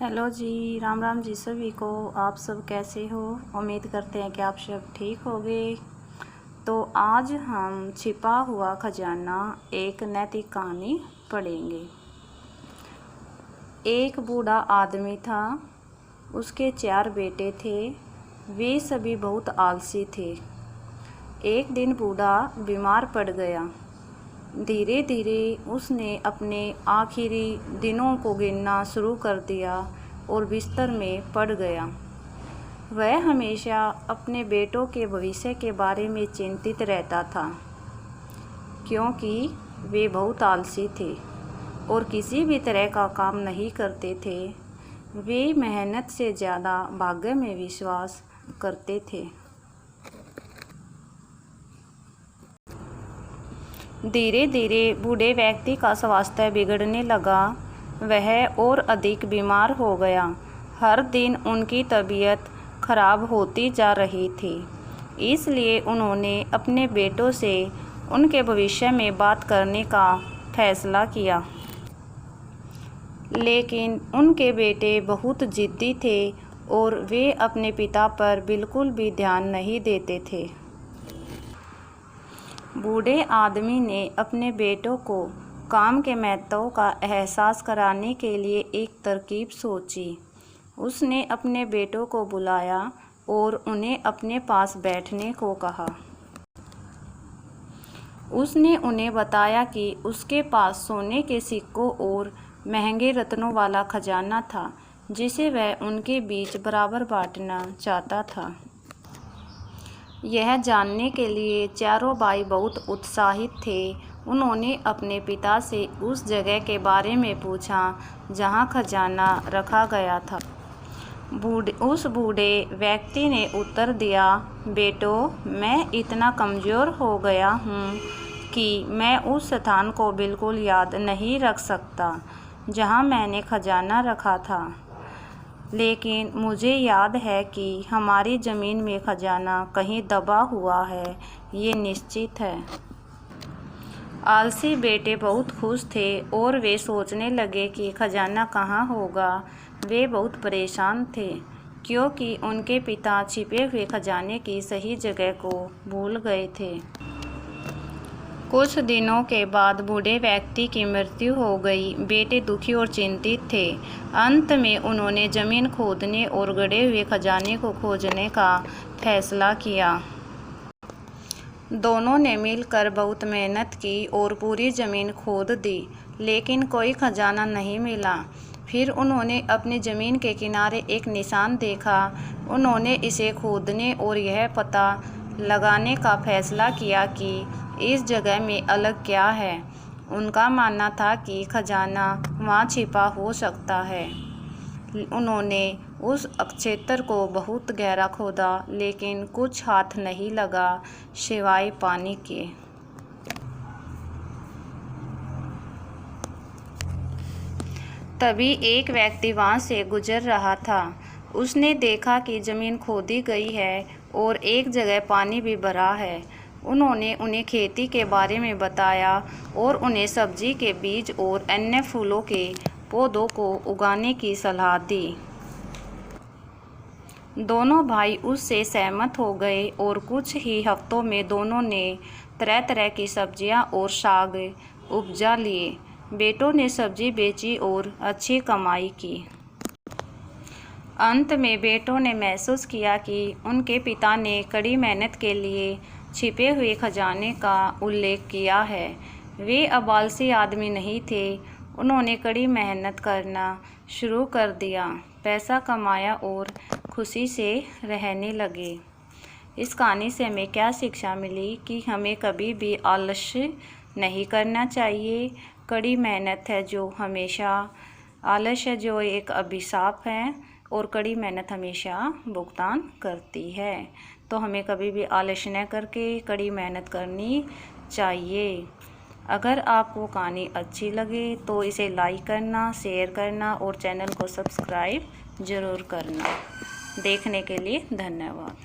Hello जी, राम राम जी सभी को। आप सब कैसे हो? उम्मीद करते हैं कि आप सब ठीक होंगे। तो आज हम छिपा हुआ खजाना एक नैतिक कहानी पढ़ेंगे। एक बूढ़ा आदमी था, उसके 4 बेटे थे। वे सभी बहुत आलसी थे। एक दिन बूढ़ा बीमार पड़ गया। धीरे धीरे उसने अपने आखिरी दिनों को गिनना शुरू कर दिया और बिस्तर में पड़ गया। वह हमेशा अपने बेटों के भविष्य के बारे में चिंतित रहता था, क्योंकि वे बहुत आलसी थे और किसी भी तरह का काम नहीं करते थे। वे मेहनत से ज़्यादा भाग्य में विश्वास करते थे। धीरे धीरे बूढ़े व्यक्ति का स्वास्थ्य बिगड़ने लगा। वह और अधिक बीमार हो गया। हर दिन उनकी तबीयत खराब होती जा रही थी। इसलिए उन्होंने अपने बेटों से उनके भविष्य में बात करने का फैसला किया। लेकिन उनके बेटे बहुत जिद्दी थे और वे अपने पिता पर बिल्कुल भी ध्यान नहीं देते थे। बूढ़े आदमी ने अपने बेटों को काम के महत्व का एहसास कराने के लिए एक तरकीब सोची। उसने अपने बेटों को बुलाया और उन्हें अपने पास बैठने को कहा। उसने उन्हें बताया कि उसके पास सोने के सिक्कों और महंगे रत्नों वाला खजाना था, जिसे वह उनके बीच बराबर बांटना चाहता था। यह जानने के लिए चारों भाई बहुत उत्साहित थे। उन्होंने अपने पिता से उस जगह के बारे में पूछा जहां खजाना रखा गया था। उस बूढ़े व्यक्ति ने उत्तर दिया, बेटो, मैं इतना कमज़ोर हो गया हूँ कि मैं उस स्थान को बिल्कुल याद नहीं रख सकता जहाँ मैंने खजाना रखा था। लेकिन मुझे याद है कि हमारी ज़मीन में खजाना कहीं दबा हुआ है, ये निश्चित है। आलसी बेटे बहुत खुश थे और वे सोचने लगे कि खजाना कहाँ होगा। वे बहुत परेशान थे, क्योंकि उनके पिता छिपे हुए खजाने की सही जगह को भूल गए थे। कुछ दिनों के बाद बूढ़े व्यक्ति की मृत्यु हो गई। बेटे दुखी और चिंतित थे। अंत में उन्होंने ज़मीन खोदने और गड़े हुए खजाने को खोजने का फैसला किया। दोनों ने मिलकर बहुत मेहनत की और पूरी ज़मीन खोद दी, लेकिन कोई खजाना नहीं मिला। फिर उन्होंने अपनी ज़मीन के किनारे एक निशान देखा। उन्होंने इसे खोदने और यह पता लगाने का फैसला किया कि इस जगह में अलग क्या है। उनका मानना था कि खजाना वहाँ छिपा हो सकता है। उन्होंने उस क्षेत्र को बहुत गहरा खोदा, लेकिन कुछ हाथ नहीं लगा सिवाय पानी के। तभी एक व्यक्ति वहाँ से गुजर रहा था। उसने देखा कि ज़मीन खोदी गई है और एक जगह पानी भी भरा है। उन्होंने उन्हें खेती के बारे में बताया और उन्हें सब्जी के बीज और अन्य फूलों के पौधों को उगाने की सलाह दी। दोनों भाई उससे सहमत हो गए और कुछ ही हफ्तों में दोनों ने तरह तरह की सब्जियां और साग उपजा लिए। बेटों ने सब्जी बेची और अच्छी कमाई की। अंत में बेटों ने महसूस किया कि उनके पिता ने कड़ी मेहनत के लिए छिपे हुए खजाने का उल्लेख किया है। वे अब आलसी आदमी नहीं थे। उन्होंने कड़ी मेहनत करना शुरू कर दिया, पैसा कमाया और खुशी से रहने लगे। इस कहानी से हमें क्या शिक्षा मिली कि हमें कभी भी आलस्य नहीं करना चाहिए। कड़ी मेहनत है जो हमेशा, आलस्य जो एक अभिशाप है और कड़ी मेहनत हमेशा भुगतान करती है। तो हमें कभी भी आलस्य न करके कड़ी मेहनत करनी चाहिए। अगर आपको कहानी अच्छी लगे तो इसे लाइक करना, शेयर करना और चैनल को सब्सक्राइब ज़रूर करना। देखने के लिए धन्यवाद।